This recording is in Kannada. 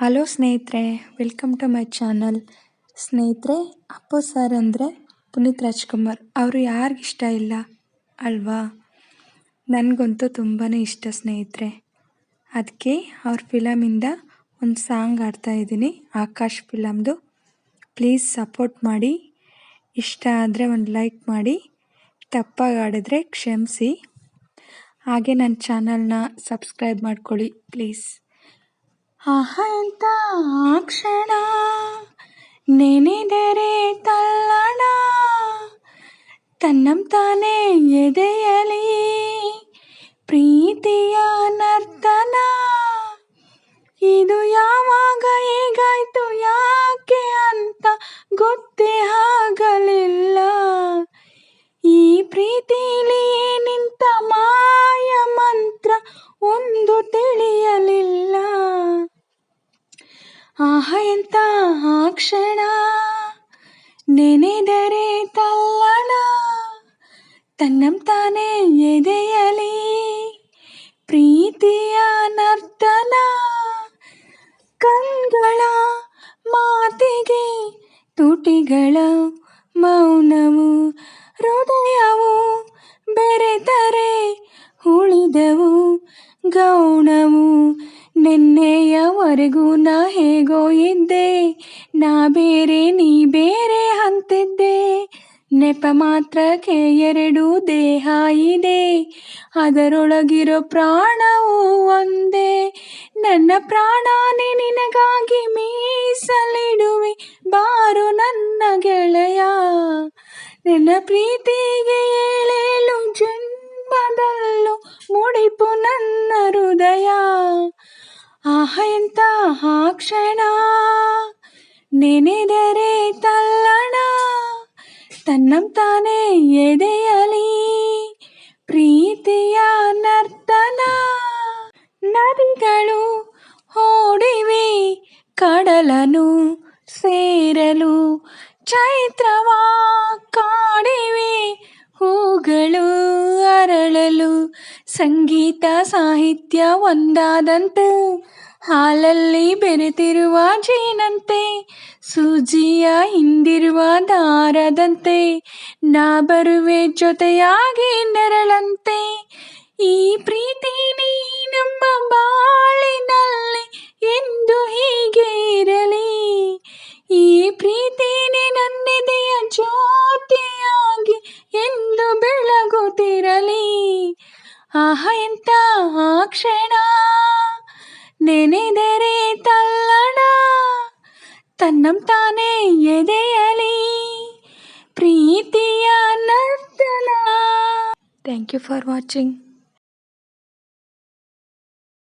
ಹಲೋ ಸ್ನೇಹಿತರೆ, ವೆಲ್ಕಮ್ ಟು ಮೈ ಚಾನಲ್. ಸ್ನೇಹಿತರೆ, ಅಪ್ಪು ಸರ್ ಅಂದರೆ ಪುನೀತ್ ರಾಜ್ಕುಮಾರ್. ಅವರು ಯಾರಿಗಿಷ್ಟ ಇಲ್ಲ ಅಲ್ವಾ? ನನಗಂತೂ ತುಂಬಾ ಇಷ್ಟ ಸ್ನೇಹಿತರೆ. ಅದಕ್ಕೆ ಅವ್ರ ಫಿಲಮಿಂದ ಒಂದು ಸಾಂಗ್ ಆಡ್ತಾ ಇದ್ದೀನಿ, ಆಕಾಶ್ ಫಿಲಮ್ದು. ಪ್ಲೀಸ್ ಸಪೋರ್ಟ್ ಮಾಡಿ. ಇಷ್ಟ ಆದರೆ ಒಂದು ಲೈಕ್ ಮಾಡಿ, ತಪ್ಪಾಗಿ ಆಡಿದ್ರೆ ಕ್ಷಮಿಸಿ. ಹಾಗೆ ನನ್ನ ಚಾನಲ್ನ ಸಬ್ಸ್ಕ್ರೈಬ್ ಮಾಡ್ಕೊಳ್ಳಿ ಪ್ಲೀಸ್. ಆಹಾ ಎಂತ ಆ ಕ್ಷಣ ನೆನೆದರೆ ತಲ್ಲಣ, ತನ್ನಂತಾನೆ ಎದೆಯಲಿ ಪ್ರೀತಿಯ ನರ್ತನ. ಇದು ಯಾವಾಗ ಹೇಗಾಯ್ತು ಯಾಕೆ ಅಂತ ಗೊತ್ತೇ ಆಗಲಿಲ್ಲ. ಈ ಪ್ರೀತಿಲಿ ನಿಂತ ಮಾಯ ಮಂತ್ರ ಒಂದು ತಿಳಿಯಲಿಲ್ಲ. ಆಹ ಎಂತ ಆ ಕ್ಷಣ ನೆನೆದರೆ ತಲ್ಲಣ, ತನ್ನಂತಾನೆ ಎದೆಯಲಿ ಪ್ರೀತಿಯ ನರ್ತನ. ಕಣ್ಗಳ ಮಾತಿಗೆ ತುಟಿಗಳ ಮೌನವು, ಹೃದಯವು ಬೆರೆತರೆ ಉಳಿದವು ಗೌಣವು. ನಿನ್ನೆಯವರೆಗೂ ನಾ ಹೇಗೋ ಇದ್ದೆ, ನಾ ಬೇರೆ ನೀ ಬೇರೆ ಅಂತಿದ್ದೆ. ನೆಪ ಮಾತ್ರಕ್ಕೆ ಎರಡು ದೇಹ ಇದೆ, ಅದರೊಳಗಿರೋ ಪ್ರಾಣವು ಒಂದೇ. ನನ್ನ ಪ್ರಾಣನೇ ನಿನಗಾಗಿ ಮೀಸಲಿಡುವೆ ಬಾರು ನನ್ನ ಗೆಳೆಯ. ನನ್ನ ಪ್ರೀತಿಗೆ ಏಳೇಳು ಜನ್ಮದಲ್ಲೂ ಮುಡಿಪು ನನ್ನ ಹೃದಯ. ಆಹ ಎಂತ ಆ ಕ್ಷಣ ನೆನೆದರೆ ತಲ್ಲಣ, ತನ್ನಂತಾನೆ ಎದೆಯಲಿ ಪ್ರೀತಿಯ ನರ್ತನ. ನದಿಗಳು ಓಡಿವೆ ಕಡಲನು ಸೇರಲು, ಚೈತ್ರವ ಕಾಡಿವೆ ಹೂಗಳು ಅರಳಲು. ಸಂಗೀತ ಸಾಹಿತ್ಯ ಒಂದಾದಂತೆ, ಹಾಲಲ್ಲಿ ಬೆರೆತಿರುವ ಜೇನಂತೆ, ಸೂಜಿಯ ಹಿಂದಿರುವ ದಾರದಂತೆ, ನಾ ಬರುವೆ ಜೊತೆಯಾಗಿ ನೆರಳಂತೆ. ಈ ಪ್ರೀತಿ ನೀ ನಮ್ಮ ಬಾಳಿನಲ್ಲಿ ಎಂದು ಹೀಗೆ ಇರಲಿ. ಈ ಪ್ರೀತಿನೇ ನನ್ನೆದೆಯ ಜ್ಯೋತಿಯಾಗಿ ಎಂದು ಬೆಳಗುತ್ತಿರಲಿ. ಆಹ ಎಂತ ಆ ಕ್ಷಣ ನೆನೆದರೆ ತಲ್ಲಣ, ತನ್ನಂತಾನೆ ಎದೆಯಲಿ ಪ್ರೀತಿಯ ನರ್ತನ. Thank you for watching.